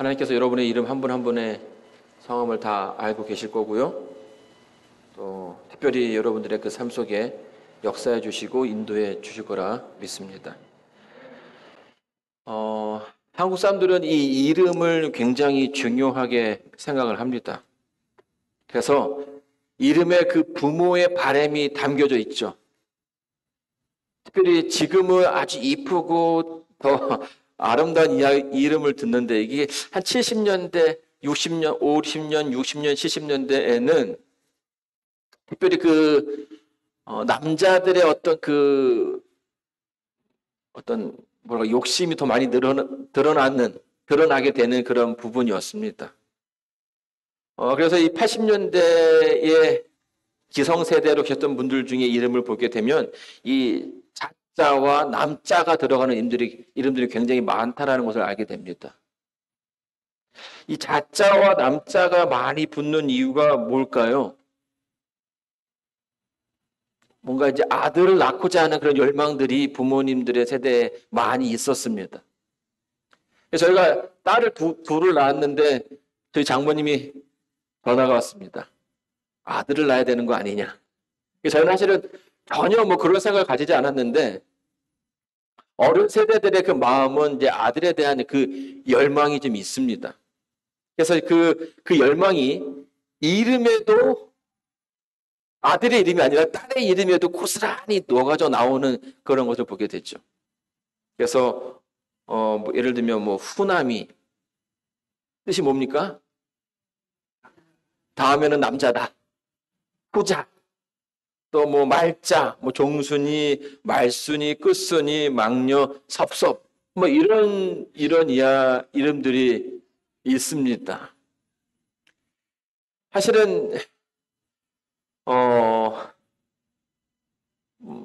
하나님께서 여러분의 이름 한 분 한 분의 성함을 다 알고 계실 거고요. 또 특별히 여러분들의 그 삶 속에 역사해 주시고 인도해 주실 거라 믿습니다. 한국 사람들은 이 이름을 굉장히 중요하게 생각을 합니다. 그래서 이름에 그 부모의 바람이 담겨져 있죠. 특별히 지금은 아주 이쁘고 더 아름다운 이름을 듣는데 이게 한 70년대, 60년, 50년, 60년, 70년대에는 특별히 남자들의 욕심이 더 많이 드러나게 되는 그런 부분이었습니다. 그래서 이 80년대에 기성세대로 계셨던 분들 중에 이름을 보게 되면 이 자자와 남자가 들어가는 이름들이 굉장히 많다라는 것을 알게 됩니다. 이 자자와 남자가 많이 붙는 이유가 뭘까요? 뭔가 이제 아들을 낳고자 하는 그런 열망들이 부모님들의 세대에 많이 있었습니다. 그래서 저희가 딸을 둘을 낳았는데 저희 장모님이 전화가 왔습니다. 아들을 낳아야 되는 거 아니냐. 저희는 사실은 전혀 그런 생각을 가지지 않았는데 어른 세대들의 그 마음은 이제 아들에 대한 그 열망이 좀 있습니다. 그래서 그 열망이 이름에도 아들의 이름이 아니라 딸의 이름에도 고스란히 녹아져 나오는 그런 것을 보게 됐죠. 그래서 예를 들면 후남이 뜻이 뭡니까? 다음에는 남자다. 후자. 또 말자, 종순이, 말순이, 끝순이, 망녀, 섭섭. 이런 이름들이 있습니다. 사실은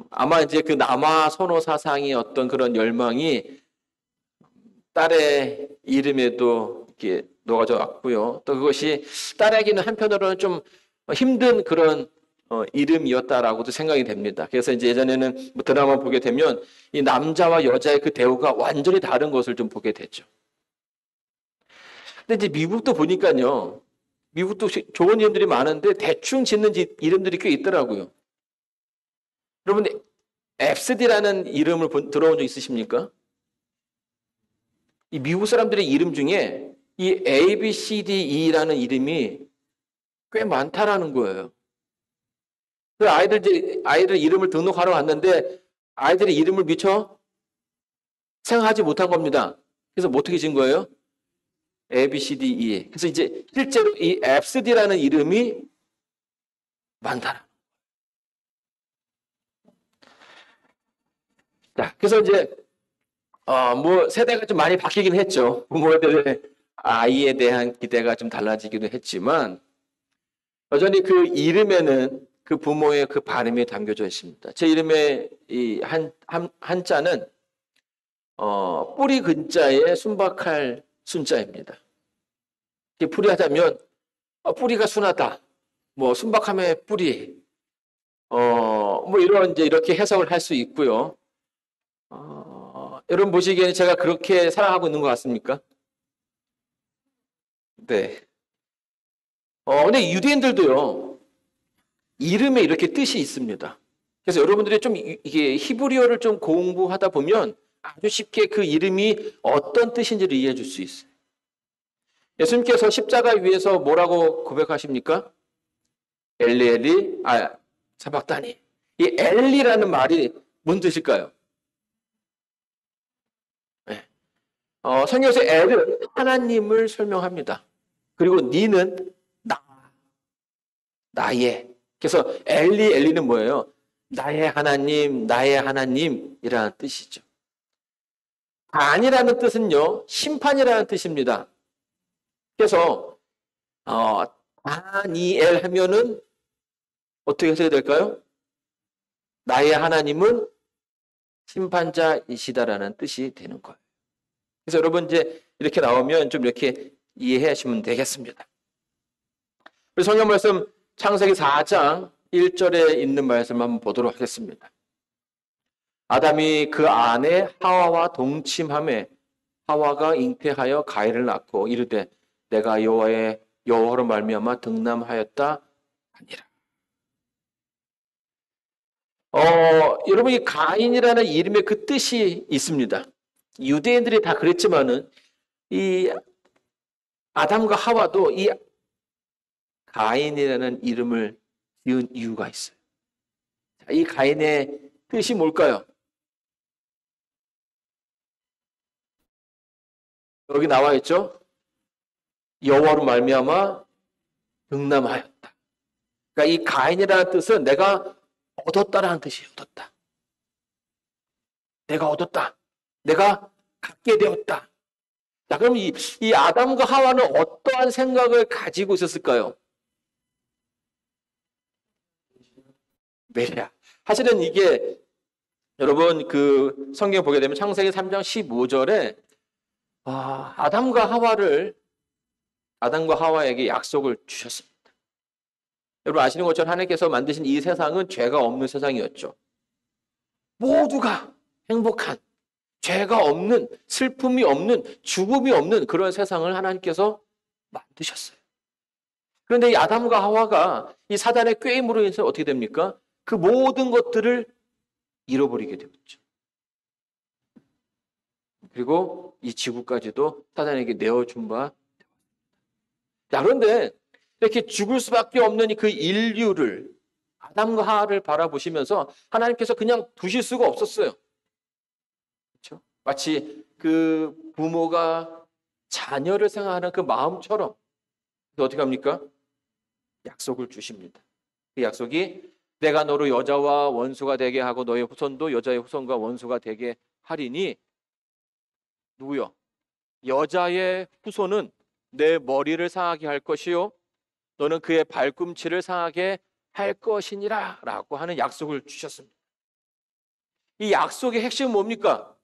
아마 이제 그 남아 선호 사상의 어떤 그런 열망이 딸의 이름에도 이렇게 녹아져 왔고요. 또 그것이 딸에게는 한편으로는 좀 힘든 그런 이름이었다라고도 생각이 됩니다. 그래서 이제 예전에는 드라마 보게 되면 이 남자와 여자의 그 대우가 완전히 다른 것을 좀 보게 되죠. 근데 이제 미국도 보니까요. 미국도 좋은 이름들이 많은데 대충 짓는 이름들이 꽤 있더라고요. 여러분, 앱스디라는 이름을 들어본 적 있으십니까? 이 미국 사람들의 이름 중에 이 A, B, C, D, E라는 이름이 꽤 많다라는 거예요. 그 아이들 이름을 등록하러 갔는데 아이들의 이름을 미처 생각하지 못한 겁니다. 그래서 어떻게 진 거예요? A, B, C, D, E. 그래서 이제 실제로 이 앱스디라는 이름이 많다. 자, 그래서 이제 세대가 좀 많이 바뀌긴 했죠. 부모들의 아이에 대한 기대가 좀 달라지기도 했지만 여전히 그 이름에는 그 부모의 그 발음이 담겨져 있습니다. 제 이름의 이 한자는 뿌리 근자에 순박할 순자입니다. 풀이하자면 뿌리가 순하다. 순박함의 뿌리. 이런 이제 이렇게 해석을 할 수 있고요. 여러분 보시기에는 제가 그렇게 살아가고 있는 것 같습니까? 네. 근데 유대인들도요, 이름에 이렇게 뜻이 있습니다. 그래서 여러분들이 좀 이게 히브리어를 좀 공부하다 보면 아주 쉽게 그 이름이 어떤 뜻인지를 이해해 줄 수 있어요. 예수님께서 십자가 위에서 뭐라고 고백하십니까? 엘리, 사박다니. 이 엘리라는 말이 뭔 뜻일까요? 성경에서 엘은 하나님을 설명합니다. 그리고 니는 나의. 그래서 엘리는 뭐예요? 나의 하나님이라는 뜻이죠. 단이라는 뜻은요, 심판이라는 뜻입니다. 그래서 다니엘 하면은 어떻게 해석이 될까요? 나의 하나님은 심판자이시다라는 뜻이 되는 거예요. 그래서 여러분 이제 이렇게 나오면 좀 이렇게 이해해 하시면 되겠습니다. 우리 성경 말씀 창세기 4장 1절에 있는 말씀 한번 보도록 하겠습니다. 아담이 그 아내 하와와 동침하매 하와가 잉태하여 가인을 낳고 이르되 내가 여호와로 말미암아 등남하였다 하니라. 여러분 이 가인이라는 이름의 그 뜻이 있습니다. 유대인들이 다 그랬지만은 이 아담과 하와도 이 가인이라는 이름을 지은 이유가 있어요. 이 가인의 뜻이 뭘까요? 여기 나와 있죠. 여호와로 말미암아 등남하였다. 그러니까 이 가인이라는 뜻은 내가 얻었다라는 뜻이에요. 얻었다. 내가 얻었다. 내가 갖게 되었다. 자, 그럼 이 아담과 하와는 어떠한 생각을 가지고 있었을까요? 메리야. 사실은 이게 여러분 그 성경 보게 되면 창세기 3장 15절에 아담과 하와에게 약속을 주셨습니다. 여러분 아시는 것처럼 하나님께서 만드신 이 세상은 죄가 없는 세상이었죠. 모두가 행복한, 죄가 없는, 슬픔이 없는, 죽음이 없는 그런 세상을 하나님께서 만드셨어요. 그런데 이 아담과 하와가 이 사단의 꾀임으로 인해서 어떻게 됩니까? 그 모든 것들을 잃어버리게 되었죠. 그리고 이 지구까지도 사단에게 내어준 바. 자, 그런데 이렇게 죽을 수밖에 없는 그 인류를 아담과 하와를 바라보시면서 하나님께서 그냥 두실 수가 없었어요. 그렇죠? 마치 그 부모가 자녀를 생각하는 그 마음처럼 어떻게 합니까? 약속을 주십니다. 그 약속이 내가 너로 여자와 원수가 되게 하고 너의 후손도 여자의 후손과 원수가 되게 하리니 누구요? 여자의 후손은 내 머리를 상하게 할 것이요 너는 그의 발꿈치를 상하게 할 것이니라 라고 하는 약속을 주셨습니다. 이 약속의 핵심은 뭡니까?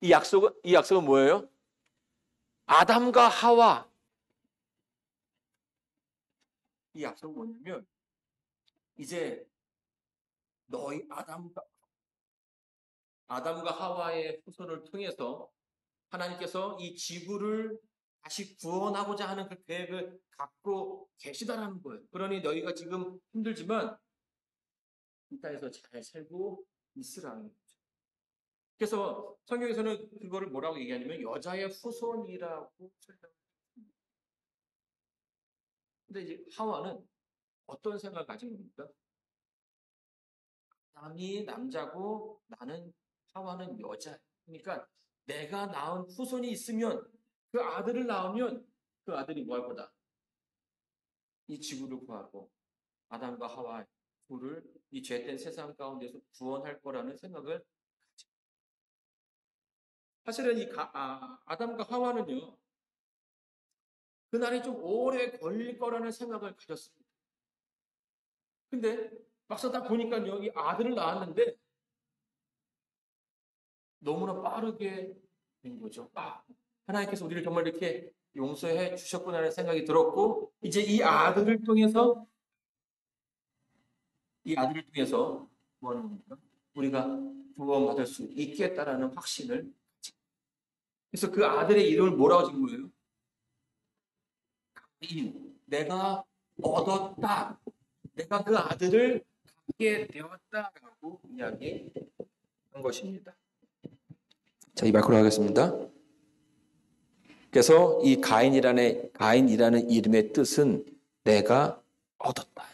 이 약속은 뭐예요? 아담과 하와. 이 약속은 뭐냐면 이제 너희 아담과 하와의 후손을 통해서 하나님께서 이 지구를 다시 구원하고자 하는 그 계획을 갖고 계시다는 거예요. 그러니 너희가 지금 힘들지만 이 땅에서 잘 살고 있으라는 거죠. 그래서 성경에서는 그거를 뭐라고 얘기하냐면 여자의 후손이라고 설명합니다. 근데 이제 하와는 어떤 생각을 가진 겁니까? 남이 남자고 나는 하와는 여자. 그러니까 내가 낳은 후손이 있으면 그 아들을 낳으면 그 아들이 뭐 할 거다? 이 지구를 구하고 아담과 하와 둘을 이 죄된 세상 가운데서 구원할 거라는 생각을 가지고. 사실은 아담과 하와는요. 그날이 좀 오래 걸릴 거라는 생각을 가졌습니다. 근데 막상 딱 보니까요. 이 아들을 낳았는데 너무나 빠르게 된 거죠. 하나님께서 우리를 정말 이렇게 용서해 주셨구나라는 생각이 들었고 이제 이 아들을 통해서 뭐 하는 겁니까? 우리가 구원받을 수 있겠다라는 확신을 가지고. 그래서 그 아들의 이름을 뭐라고 지은 거예요? 가인. 내가 얻었다. 내가 그 아들을 갖게 되었다라고 이야기한 것입니다. 자, 이 마크로 하겠습니다. 그래서 이 가인이라는 이름의 뜻은 내가 얻었다.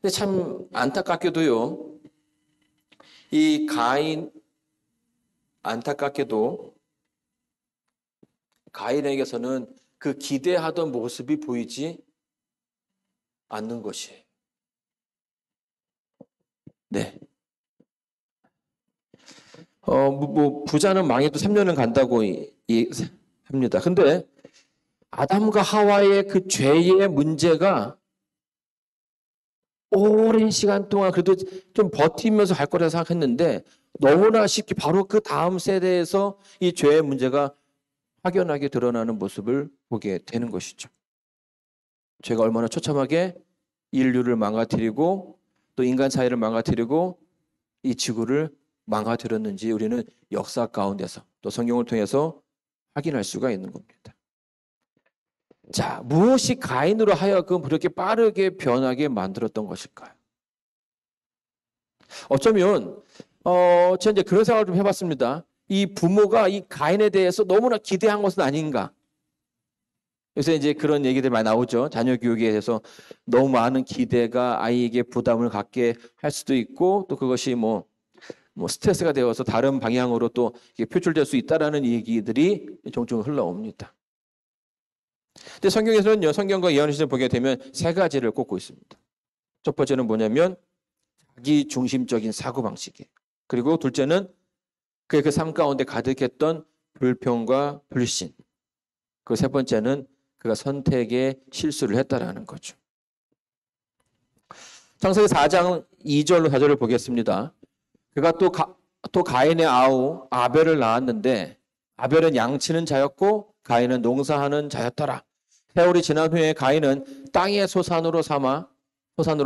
근데 참 안타깝게도요. 이 가인 안타깝게도 가인에게서는 그 기대하던 모습이 보이지 않는 것이에요. 네. 부자는 망해도 3년은 간다고 합니다. 근데 아담과 하와의 그 죄의 문제가 오랜 시간 동안 그래도 좀 버티면서 갈 거라 생각했는데 너무나 쉽게 바로 그 다음 세대에서 이 죄의 문제가 확연하게 드러나는 모습을 보게 되는 것이죠. 죄가 얼마나 처참하게 인류를 망가뜨리고 또 인간 사회를 망가뜨리고 이 지구를 망가뜨렸는지 우리는 역사 가운데서 또 성경을 통해서 확인할 수가 있는 겁니다. 자, 무엇이 가인으로 하여금 그렇게 빠르게 변하게 만들었던 것일까요? 어쩌면 제가 이제 그런 생각을 좀 해봤습니다. 이 부모가 이 가인에 대해서 너무나 기대한 것은 아닌가. 요새 이제 그런 얘기들 많이 나오죠. 자녀 교육에 대해서 너무 많은 기대가 아이에게 부담을 갖게 할 수도 있고 또 그것이 뭐 스트레스가 되어서 다른 방향으로 또 표출될 수 있다라는 얘기들이 종종 흘러옵니다. 근데 성경에서는요, 성경과 예언시를 보게 되면 세 가지를 꼽고 있습니다. 첫 번째는 뭐냐면 자기 중심적인 사고방식이에요. 그리고 둘째는 그의 그 삶 가운데 가득했던 불평과 불신. 그 세 번째는 그가 선택에 실수를 했다라는 거죠. 창세기 4장 2절로 4절을 보겠습니다. 그가 또 가인의 아우 아벨을 낳았는데 아벨은 양치는 자였고 가인은 농사하는 자였더라. 세월이 지난 후에 가인은 땅의 소산으로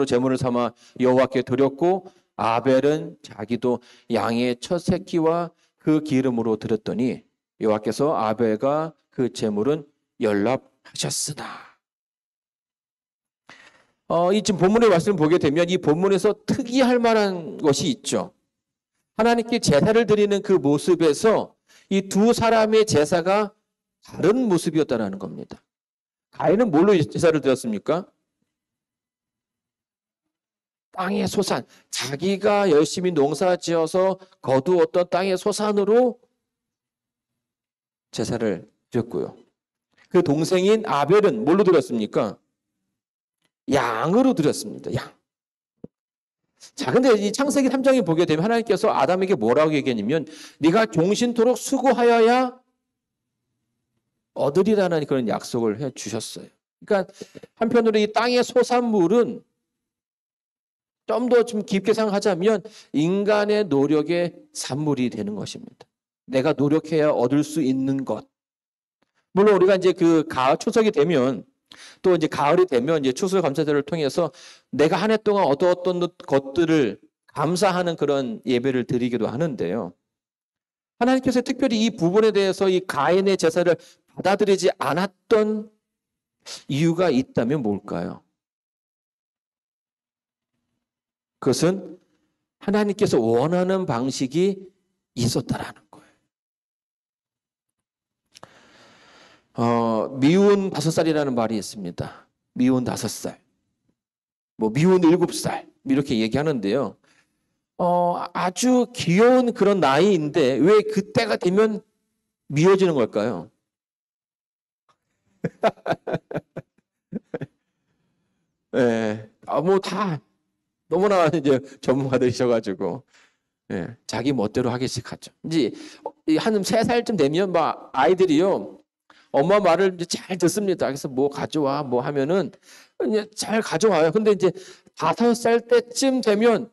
제물을 삼아 여호와께 드렸고 아벨은 자기도 양의 첫 새끼와 그 기름으로 드렸더니 여호와께서 아벨과 그 제물은 연락하셨으나. 이 지금 본문의 말씀을 보게 되면 이 본문에서 특이할 만한 것이 있죠. 하나님께 제사를 드리는 그 모습에서 이 두 사람의 제사가 다른 모습이었다는 겁니다. 가인은 뭘로 제사를 드렸습니까? 땅의 소산, 자기가 열심히 농사지어서 거두었던 땅의 소산으로 제사를 드렸고요. 그 동생인 아벨은 뭘로 드렸습니까? 양으로 드렸습니다. 양. 자, 근데 이 창세기 3장에 보게 되면 하나님께서 아담에게 뭐라고 얘기했냐면 네가 종신토록 수고하여야 얻으리라는 그런 약속을 해 주셨어요. 그러니까 한편으로 이 땅의 소산물은 좀 더 좀 깊게 생각하자면 인간의 노력의 산물이 되는 것입니다. 내가 노력해야 얻을 수 있는 것. 물론 우리가 이제 그 가을 추석이 되면 또 이제 가을이 되면 이제 추수감사절을 통해서 내가 한 해 동안 얻어왔던 것들을 감사하는 그런 예배를 드리기도 하는데요. 하나님께서 특별히 이 부분에 대해서 이 가인의 제사를 받아들이지 않았던 이유가 있다면 뭘까요? 그것은 하나님께서 원하는 방식이 있었다라는 거예요. 미운 5살이라는 말이 있습니다. 미운 5살. 미운 7살. 이렇게 얘기하는데요. 아주 귀여운 그런 나이인데 왜 그때가 되면 미워지는 걸까요? 예. 다 너무나 이제 전문가들이셔가지고, 예. 자기 멋대로 하기씩 하죠. 이제 한 3살쯤 되면 막 아이들이요. 엄마 말을 이제 잘 듣습니다. 그래서 뭐 가져와 뭐 하면은 이제 잘 가져와요. 근데 이제 5살 때쯤 되면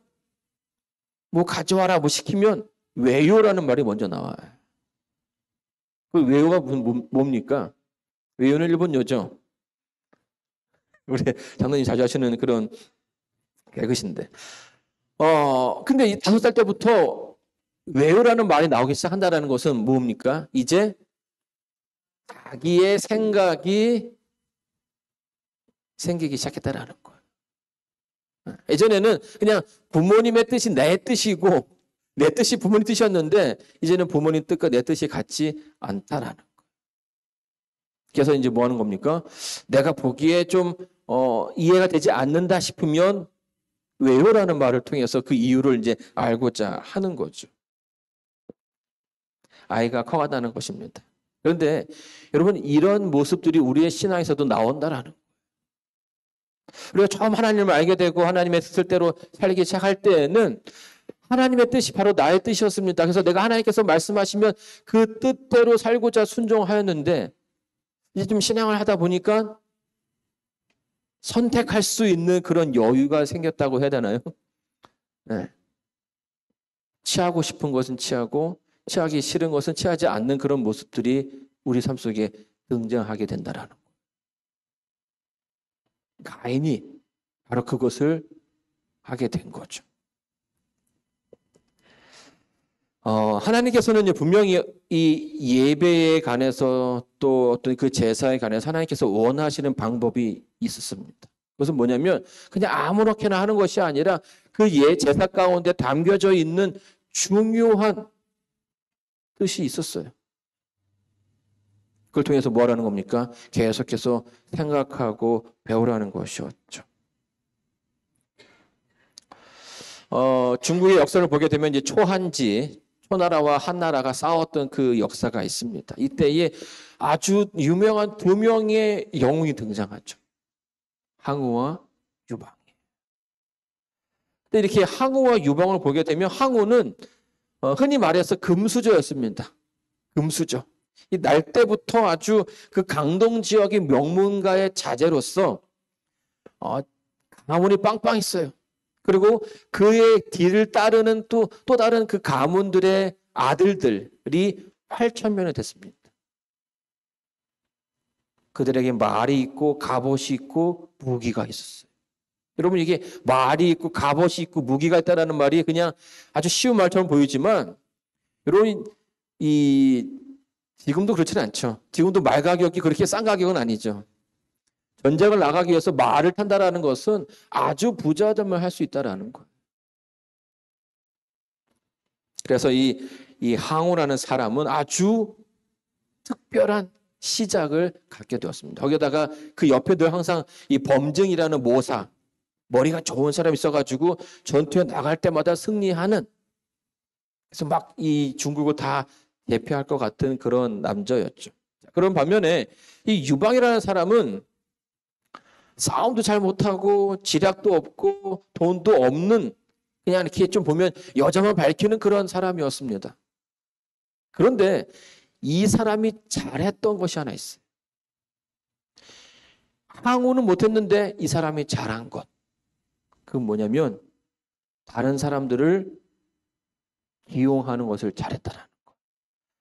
뭐 가져와라 뭐 시키면 왜요라는 말이 먼저 나와요. 그 왜요가 무슨 뭡니까? 왜요는 일본요죠. 우리 장로님 자주 하시는 그런 개그신데. 근데 이 5살 때부터 왜요라는 말이 나오기 시작한다는 것은 뭡니까? 이제 자기의 생각이 생기기 시작했다라는 거예요. 예전에는 그냥 부모님의 뜻이 내 뜻이고 내 뜻이 부모님 뜻이었는데 이제는 부모님 뜻과 내 뜻이 같지 않다라는 거예요. 그래서 이제 뭐 하는 겁니까? 내가 보기에 좀 이해가 되지 않는다 싶으면 왜요라는 말을 통해서 그 이유를 이제 알고자 하는 거죠. 아이가 커간다는 것입니다. 그런데 여러분 이런 모습들이 우리의 신앙에서도 나온다라는 거예요. 우리가 처음 하나님을 알게 되고 하나님의 뜻대로 살기 시작할 때에는 하나님의 뜻이 바로 나의 뜻이었습니다. 그래서 내가 하나님께서 말씀하시면 그 뜻대로 살고자 순종하였는데 이제 좀 신앙을 하다 보니까 선택할 수 있는 그런 여유가 생겼다고 해야 되나요? 네. 취하고 싶은 것은 취하고 취하기 싫은 것은 취하지 않는 그런 모습들이 우리 삶 속에 등장하게 된다라는 거예요. 가인이 바로 그것을 하게 된 거죠. 하나님께서는 분명히 이 예배에 관해서 또 어떤 그 제사에 관해서 하나님께서 원하시는 방법이 있었습니다. 그것은 뭐냐면 그냥 아무렇게나 하는 것이 아니라 그 제사 가운데 담겨져 있는 중요한 뜻이 있었어요. 그걸 통해서 뭐 하라는 겁니까? 계속해서 생각하고 배우라는 것이었죠. 중국의 역사를 보게 되면 이제 초한지, 초나라와 한나라가 싸웠던 그 역사가 있습니다. 이때에 아주 유명한 두 명의 영웅이 등장하죠. 항우와 유방. 근데 이렇게 항우와 유방을 보게 되면 항우는 흔히 말해서 금수저였습니다. 금수저. 이 날 때부터 아주 그 강동 지역의 명문가의 자제로서 가문이 빵빵했어요. 그리고 그의 뒤를 따르는 또 다른 그 가문들의 아들들이 8,000명이 됐습니다. 그들에게 말이 있고 갑옷이 있고 무기가 있었어요. 여러분 이게 말이 있고 갑옷이 있고 무기가 있다는 말이 그냥 아주 쉬운 말처럼 보이지만 여러분 지금도 그렇지는 않죠. 지금도 말 가격이 그렇게 싼 가격은 아니죠. 전쟁을 나가기 위해서 말을 탄다라는 것은 아주 부자들만 할 수 있다라는 거예요. 그래서 이 항우라는 사람은 아주 특별한 시작을 갖게 되었습니다. 거기다가 그 옆에 늘 항상 이 범증이라는 모사, 머리가 좋은 사람이 있어가지고 전투에 나갈 때마다 승리하는, 그래서 막 이 중국을 다 대표할 것 같은 그런 남자였죠. 그런 반면에 이 유방이라는 사람은 싸움도 잘 못하고 지략도 없고 돈도 없는, 그냥 이렇게 좀 보면 여자만 밝히는 그런 사람이었습니다. 그런데 이 사람이 잘했던 것이 하나 있어요. 항우는 못했는데 이 사람이 잘한 것. 그건 뭐냐면 다른 사람들을 이용하는 것을 잘했다는 거.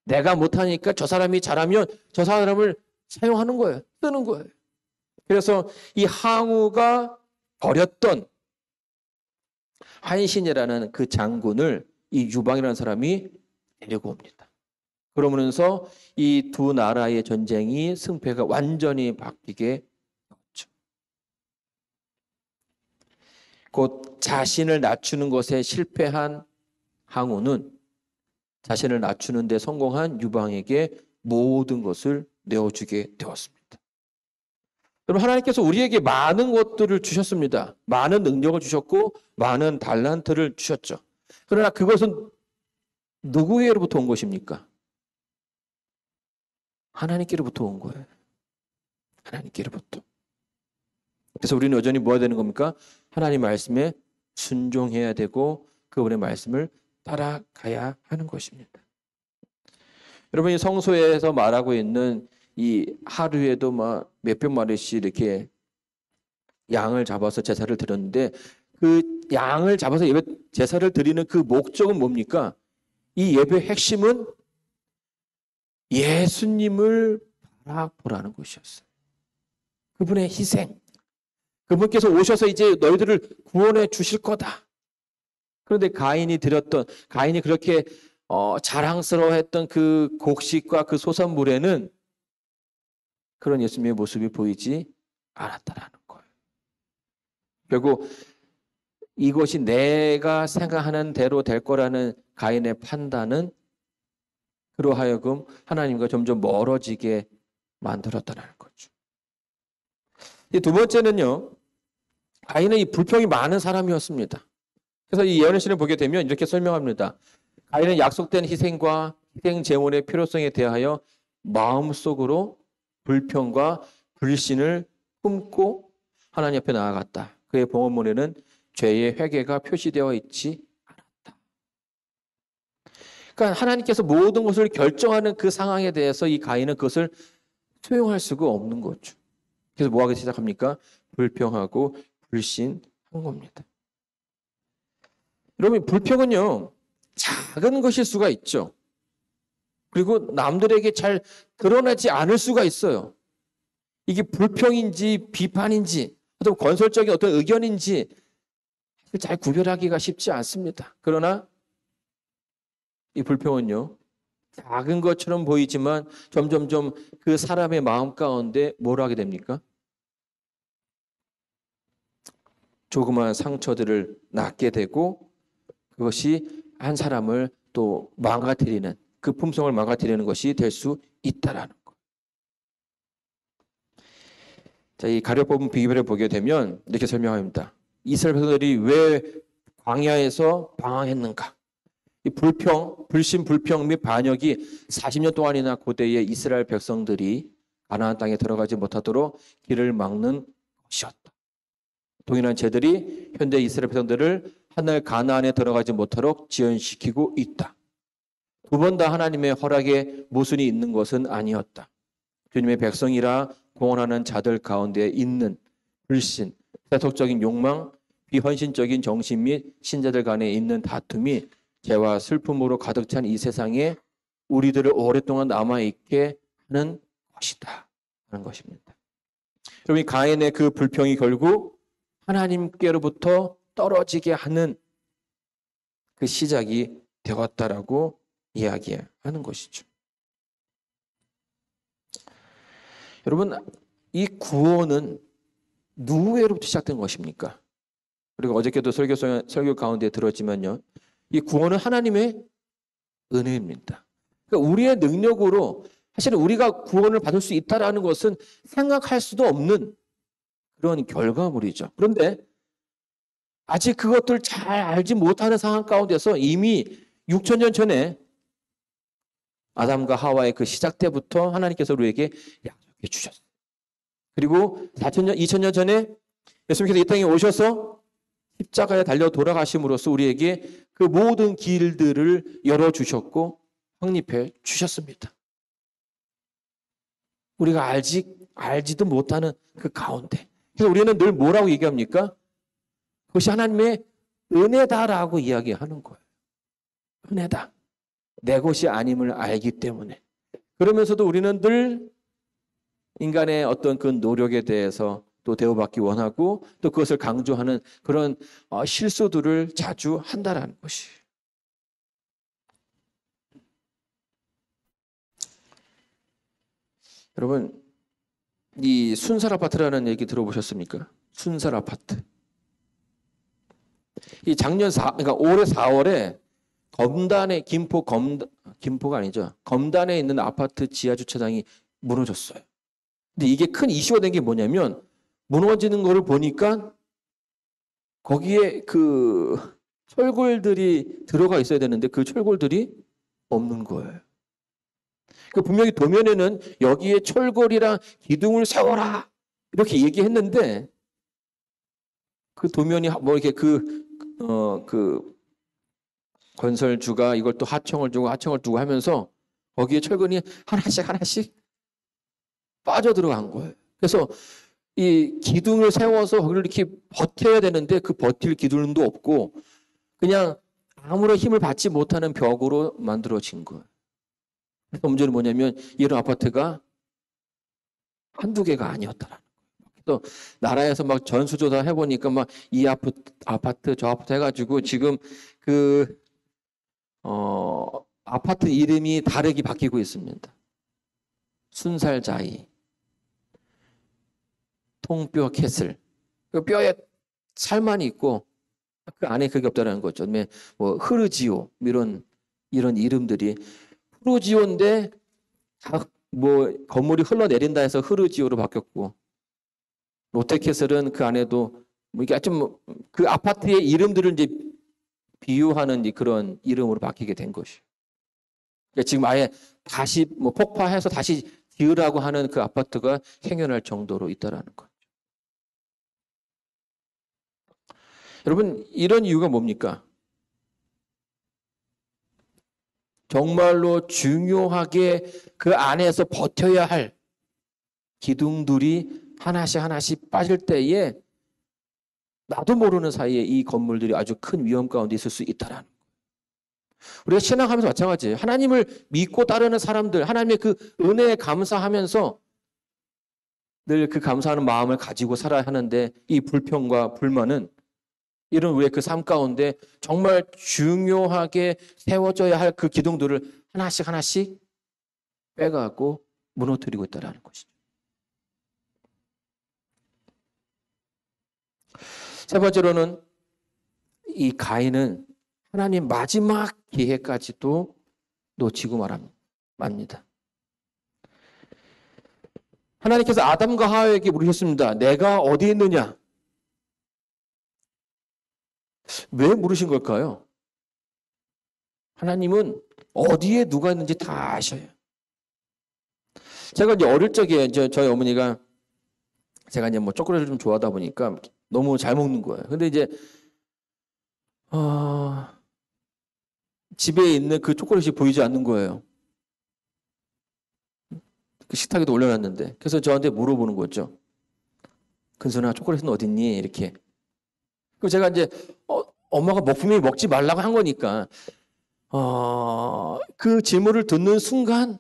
내가 못하니까 저 사람이 잘하면 저 사람을 사용하는 거예요. 쓰는 거예요. 그래서 이 항우가 버렸던 한신이라는 그 장군을 이 유방이라는 사람이 데리고 옵니다. 그러면서 이 두 나라의 전쟁이 승패가 완전히 바뀌게 되었죠. 곧 자신을 낮추는 것에 실패한 항우는 자신을 낮추는 데 성공한 유방에게 모든 것을 내어주게 되었습니다. 여러분, 하나님께서 우리에게 많은 것들을 주셨습니다. 많은 능력을 주셨고 많은 달란트를 주셨죠. 그러나 그것은 누구에게로부터 온 것입니까? 하나님께로부터 온 거예요. 하나님께로부터. 그래서 우리는 여전히 뭐 해야 되는 겁니까? 하나님 말씀에 순종해야 되고 그분의 말씀을 따라가야 하는 것입니다. 여러분이 성소에서 말하고 있는 이 하루에도 막 몇백 마리씩 이렇게 양을 잡아서 제사를 드렸는데 그 양을 잡아서 예배 제사를 드리는 그 목적은 뭡니까? 이 예배의 핵심은 예수님을 바라보라는 것이었어요. 그분의 희생. 그분께서 오셔서 이제 너희들을 구원해 주실 거다. 그런데 가인이 그렇게 자랑스러워했던 그 곡식과 그 소산물에는 그런 예수님의 모습이 보이지 않았다라는 거예요. 결국 이것이 내가 생각하는 대로 될 거라는 가인의 판단은 그로 하여금 하나님과 점점 멀어지게 만들었다는 거죠. 두 번째는요, 가인은 이 불평이 많은 사람이었습니다. 그래서 이 예언의 신을 보게 되면 이렇게 설명합니다. 가인은 약속된 희생과 희생 제물의 필요성에 대하여 마음속으로 불평과 불신을 품고 하나님 앞에 나아갔다. 그의 봉헌문에는 죄의 회개가 표시되어 있지 않았다. 그러니까 하나님께서 모든 것을 결정하는 그 상황에 대해서 이 가인은 그것을 수용할 수가 없는 거죠. 그래서 뭐 하기 시작합니까? 불평하고 불신한 겁니다. 여러분, 불평은요, 작은 것일 수가 있죠. 그리고 남들에게 잘 드러나지 않을 수가 있어요. 이게 불평인지 비판인지 어떤 건설적인 어떤 의견인지 잘 구별하기가 쉽지 않습니다. 그러나 이 불평은요, 작은 것처럼 보이지만 점점점 그 사람의 마음 가운데 뭘 하게 됩니까? 조그마한 상처들을 낳게 되고 그것이 한 사람을 또 망가뜨리는, 그 품성을 망가뜨리는 것이 될 수 있다라는 것. 자, 이 가룟 비결을 보게 되면 이렇게 설명합니다. 이스라엘 백성들이 왜 광야에서 방황했는가? 이 불신, 불평 및 반역이 40년 동안이나 고대의 이스라엘 백성들이 가나안 땅에 들어가지 못하도록 길을 막는 것이었다. 동일한 죄들이 현대 이스라엘 백성들을 하늘 가나안에 들어가지 못하도록 지연시키고 있다. 두 번 다 하나님의 허락에 모순이 있는 것은 아니었다. 주님의 백성이라 공언하는 자들 가운데 있는 불신, 세속적인 욕망, 비헌신적인 정신 및 신자들 간에 있는 다툼이 죄와 슬픔으로 가득 찬 이 세상에 우리들을 오랫동안 남아있게 하는 것이다 하는 것입니다. 여러분, 가인의 그 불평이 결국 하나님께로부터 떨어지게 하는 그 시작이 되었다라고 이야기하는 것이죠. 여러분, 이 구원은 누구로부터 시작된 것입니까? 그리고 어저께도 설교 가운데 들었지만요, 이 구원은 하나님의 은혜입니다. 그러니까 우리의 능력으로 사실은 우리가 구원을 받을 수 있다라는 것은 생각할 수도 없는 그런 결과물이죠. 그런데 아직 그것들 잘 알지 못하는 상황 가운데서 이미 6,000년 전에 아담과 하와의 그 시작 때부터 하나님께서 우리에게 약속해 주셨어요. 그리고 4,000년, 2,000년 전에 예수님께서 이 땅에 오셔서 십자가에 달려 돌아가심으로써 우리에게 그 모든 길들을 열어주셨고 확립해 주셨습니다. 우리가 알지도 못하는 그 가운데. 그래서 우리는 늘 뭐라고 얘기합니까? 그것이 하나님의 은혜다라고 이야기하는 거예요. 은혜다. 내 것이 아님을 알기 때문에. 그러면서도 우리는 늘 인간의 어떤 그 노력에 대해서 또 대우받기 원하고 또 그것을 강조하는 그런 실수들을 자주 한다라는 것이. 여러분, 이 순살 아파트라는 얘기 들어보셨습니까? 순살 아파트. 이 그러니까 올해 4월에 김포가 아니죠. 검단에 있는 아파트 지하 주차장이 무너졌어요. 근데 이게 큰 이슈가 된 게 뭐냐면 무너지는 거를 보니까 거기에 그 철골들이 들어가 있어야 되는데 그 철골들이 없는 거예요. 그 분명히 도면에는 여기에 철골이랑 기둥을 세워라 이렇게 얘기했는데 그 도면이 뭐 이렇게 그 건설주가 이걸 또 하청을 두고 하면서 거기에 철근이 하나씩 빠져 들어간 거예요. 그래서 이 기둥을 세워서 거기를 이렇게 버텨야 되는데 그 버틸 기둥도 없고 그냥 아무런 힘을 받지 못하는 벽으로 만들어진 거예요. 그래서 문제는 뭐냐면 이런 아파트가 한두 개가 아니었다라는 거예요. 또 나라에서 막 전수조사 해보니까 막 이 아파트 저 아파트 해가지고 지금 그 아파트 이름이 다르게 바뀌고 있습니다. 순살자이, 통뼈 캐슬. 그 뼈에 살만 있고 그 안에 그게 없다는 거죠. 뭐 흐르지오 이런 이름들이 흐르지오인데 뭐 건물이 흘러내린다 해서 흐르지오로 바뀌었고 롯데캐슬은 그 안에도 뭐 이게 좀 그 아파트의 이름들을 이제 비유하는 그런 이름으로 바뀌게 된 것이에요. 그러니까 지금 아예 다시 뭐 폭파해서 다시 지으라고 하는 그 아파트가 생겨날 정도로 있다라는 거죠. 여러분, 이런 이유가 뭡니까? 정말로 중요하게 그 안에서 버텨야 할 기둥들이 하나씩 빠질 때에 나도 모르는 사이에 이 건물들이 아주 큰 위험 가운데 있을 수 있다라는 거예요. 우리가 신앙하면서 마찬가지예요. 하나님을 믿고 따르는 사람들, 하나님의 그 은혜에 감사하면서 늘 그 감사하는 마음을 가지고 살아야 하는데 이 불평과 불만은 이런 우리의 그 삶 가운데 정말 중요하게 세워져야 할 그 기둥들을 하나씩 하나씩 빼가고 무너뜨리고 있다는 것이죠. 세 번째로는 이 가인은 하나님 마지막 기회까지도 놓치고 맙니다. 하나님께서 아담과 하와에게 물으셨습니다. 내가 어디 있느냐? 왜 물으신 걸까요? 하나님은 어디에 누가 있는지 다 아셔요. 제가 이제 어릴 적에 저희 어머니가 제가 이제 뭐 초콜릿을 좀 좋아하다 보니까 너무 잘 먹는 거예요. 근데 이제 집에 있는 그 초콜릿이 보이지 않는 거예요. 그 식탁에도 올려놨는데. 그래서 저한테 물어보는 거죠. 근순아, 초콜릿은 어딨니? 이렇게. 그럼 제가 이제 엄마가 분명히 먹지 말라고 한 거니까 그 질문을 듣는 순간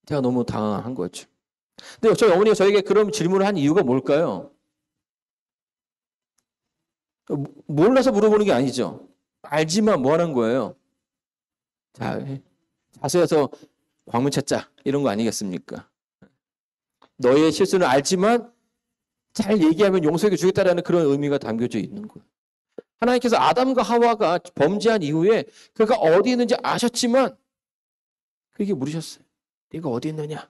제가 너무 당황한 거죠. 근데 저희 어머니가 저에게 그런 질문을 한 이유가 뭘까요? 몰라서 물어보는 게 아니죠. 알지만 뭐 하는 거예요? 자, 자수해서 광문 찾자 이런 거 아니겠습니까? 너의 실수는 알지만 잘 얘기하면 용서해 주겠다라는 그런 의미가 담겨져 있는 거예요. 하나님께서 아담과 하와가 범죄한 이후에 그가 어디 있는지 아셨지만 그에게 물으셨어요. 네가 어디 있느냐?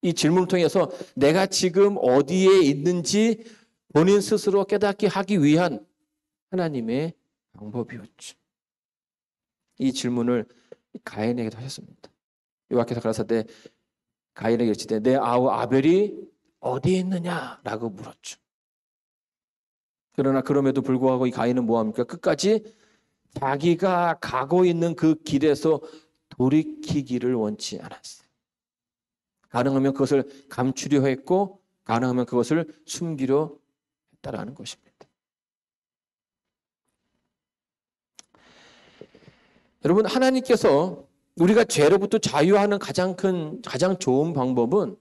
이 질문을 통해서 내가 지금 어디에 있는지 본인 스스로 깨닫게 하기 위한 하나님의 방법이었죠. 이 질문을 가인에게도 하셨습니다. 여호와께서 가라사대 가인에게 이르시되 내 아우 아벨이 어디에 있느냐라고 물었죠. 그러나 그럼에도 불구하고 이 가인은 뭐합니까? 끝까지 자기가 가고 있는 그 길에서 돌이키기를 원치 않았어요. 가능하면 그것을 감추려 했고 가능하면 그것을 숨기려 했다라는 것입니다. 여러분, 하나님께서 우리가 죄로부터 자유하는 가장 좋은 방법은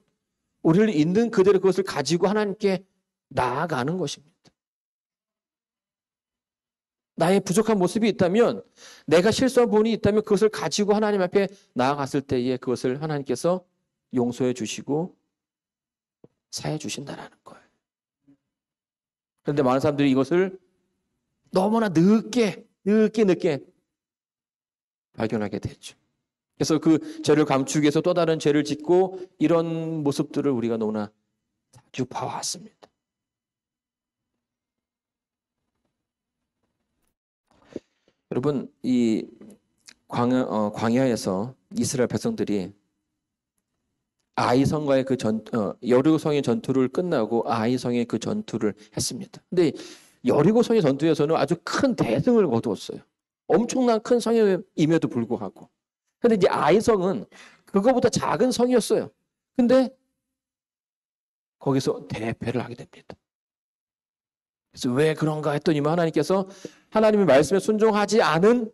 우리를 있는 그대로 그것을 가지고 하나님께 나아가는 것입니다. 나의 부족한 모습이 있다면, 내가 실수한 부분이 있다면 그것을 가지고 하나님 앞에 나아갔을 때에 그것을 하나님께서 용서해 주시고 사해 주신다는 거예요. 그런데 많은 사람들이 이것을 너무나 늦게 발견하게 되죠. 그래서 그 죄를 감추기 위해서 또 다른 죄를 짓고 이런 모습들을 우리가 너무나 자주 봐왔습니다. 여러분, 이 광야에서 이스라엘 백성들이 아이성과의 여리고성의 전투를 끝나고 아이성의 그 전투를 했습니다. 근데 여리고성의 전투에서는 아주 큰 대승을 거두었어요. 엄청난 큰 성임에도 불구하고. 근데 이제 아이성은 그거보다 작은 성이었어요. 근데 거기서 대패를 하게 됩니다. 그래서 왜 그런가 했더니만 하나님께서 하나님의 말씀에 순종하지 않은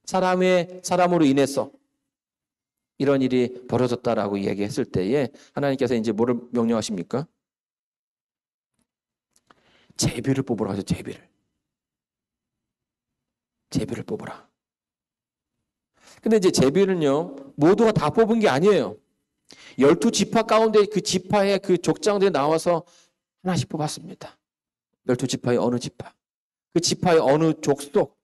사람으로 인해서 이런 일이 벌어졌다라고 얘기했을 때에 하나님께서 이제 뭐를 명령하십니까? 제비를 뽑으라 하죠. 제비를 뽑으라. 근데 이제 제비는요, 모두가 다 뽑은 게 아니에요. 12지파 가운데 그 지파의 그 족장들이 나와서 하나씩 뽑았습니다. 12지파의 어느 지파, 그 지파의 어느 족속,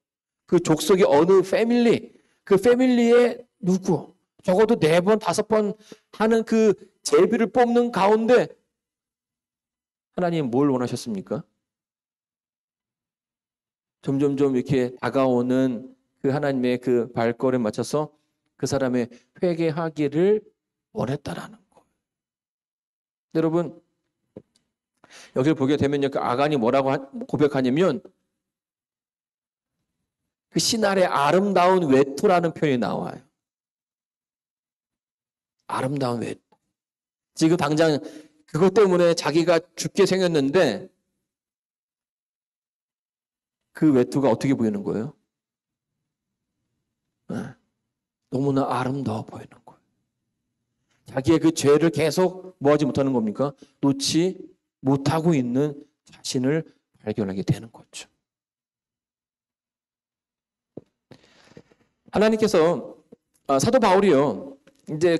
그 족속의 어느 패밀리, 그 패밀리의 누구, 적어도 4번, 5번 하는 그 제비를 뽑는 가운데 하나님 뭘 원하셨습니까? 점점점 이렇게 다가오는 그 하나님의 그 발걸음에 맞춰서 그 사람의 회개하기를 원했다라는 거예요. 여러분, 여기를 보게 되면요, 그 아간이 뭐라고 고백하냐면 그 신할의 아름다운 외투라는 표현이 나와요. 아름다운 외투. 지금 당장 그것 때문에 자기가 죽게 생겼는데 그 외투가 어떻게 보이는 거예요? 너무나 아름다워 보이는 거예요. 자기의 그 죄를 계속 뭐하지 못하는 겁니까? 놓지 못하고 있는 자신을 발견하게 되는 거죠. 하나님께서 사도 바울이요, 이제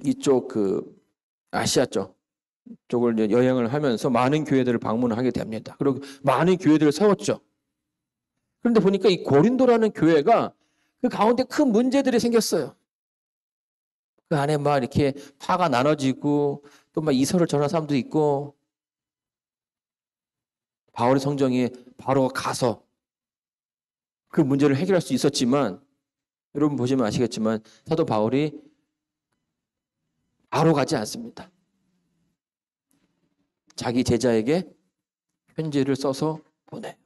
이쪽 아시아 쪽을 이제 여행을 하면서 많은 교회들을 방문하게 됩니다. 그리고 많은 교회들을 세웠죠. 그런데 보니까 이 고린도라는 교회가 그 가운데 큰 문제들이 생겼어요. 그 안에 막 이렇게 파가 나눠지고 또 막 이설을 전한 사람도 있고, 바울의 성정이 바로 가서 그 문제를 해결할 수 있었지만, 여러분 보시면 아시겠지만 사도 바울이 바로 가지 않습니다. 자기 제자에게 편지를 써서 보내.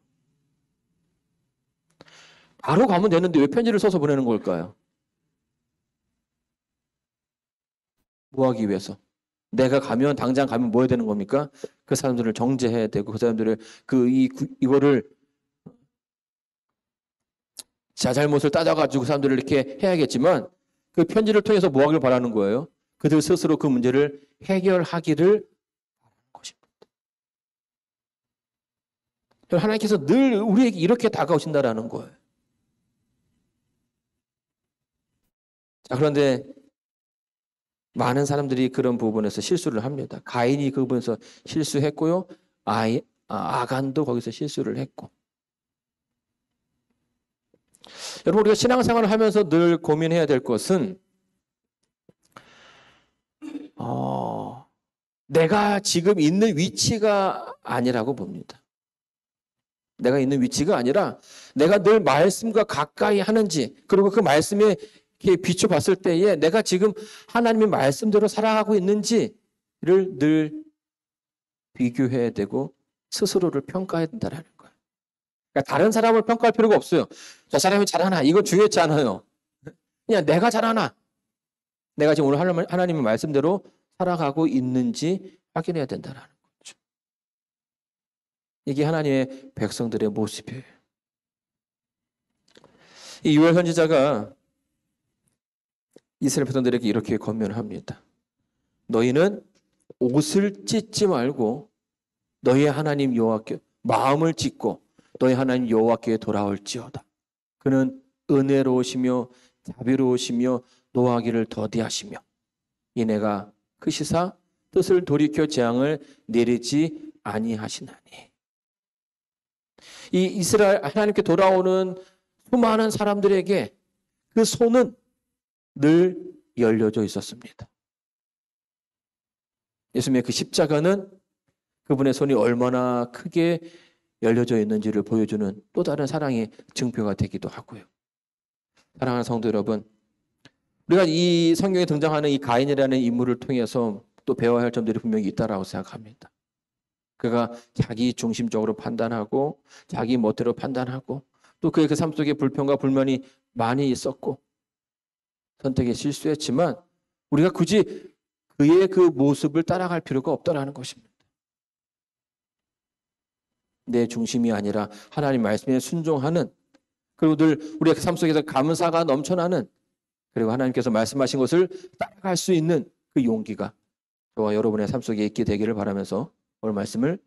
바로 가면 되는데 왜 편지를 써서 보내는 걸까요? 뭐 하기 위해서? 내가 당장 가면 뭐 해야 되는 겁니까? 그 사람들을 정죄해야 되고, 그 사람들을 이거를 자잘못을 따져가지고 그 사람들을 이렇게 해야겠지만, 그 편지를 통해서 뭐 하길 바라는 거예요? 그들 스스로 그 문제를 해결하기를 바라는 것입니다. 하나님께서 늘 우리에게 이렇게 다가오신다라는 거예요. 자, 그런데 많은 사람들이 그런 부분에서 실수를 합니다. 가인이 그 부분에서 실수했고요. 아간도 거기서 실수를 했고. 여러분, 우리가 신앙생활을 하면서 늘 고민해야 될 것은 내가 지금 있는 위치가 아니라고 봅니다. 내가 있는 위치가 아니라 내가 늘 말씀과 가까이 하는지, 그리고 그 말씀에 이렇게 비춰봤을 때에 내가 지금 하나님의 말씀대로 살아가고 있는지를 늘 비교해야 되고 스스로를 평가해야 된다는 거예요. 그러니까 다른 사람을 평가할 필요가 없어요. 저 사람이 잘하나? 이건 중요하지 않아요. 그냥 내가 잘하나? 내가 지금 오늘 하나님의 말씀대로 살아가고 있는지 확인해야 된다는 거죠. 이게 하나님의 백성들의 모습이에요. 이 요엘 선지자가 이스라엘 백성들에게 이렇게 권면합니다. 너희는 옷을 찢지 말고 너희 하나님 여호와께 마음을 찢고 너희 하나님 여호와께 돌아올지어다. 그는 은혜로우시며 자비로우시며 노하기를 더디하시며 이내가 크시사 뜻을 돌이켜 재앙을 내리지 아니하시나니. 이 이스라엘 하나님께 돌아오는 수많은 사람들에게 그 손은 늘 열려져 있었습니다. 예수님의 그 십자가는 그분의 손이 얼마나 크게 열려져 있는지를 보여주는 또 다른 사랑의 증표가 되기도 하고요. 사랑하는 성도 여러분, 우리가 이 성경에 등장하는 이 가인이라는 인물을 통해서 또 배워야 할 점들이 분명히 있다라고 생각합니다. 그가 자기 중심적으로 판단하고 자기 멋대로 판단하고 또 그의 그 삶 속에 불평과 불만이 많이 있었고 선택에 실수했지만 우리가 굳이 그의 그 모습을 따라갈 필요가 없다라는 것입니다. 내 중심이 아니라 하나님 말씀에 순종하는, 그리고 늘 우리의 삶 속에서 감사가 넘쳐나는, 그리고 하나님께서 말씀하신 것을 따라갈 수 있는 그 용기가 저와 여러분의 삶 속에 있게 되기를 바라면서 오늘 말씀을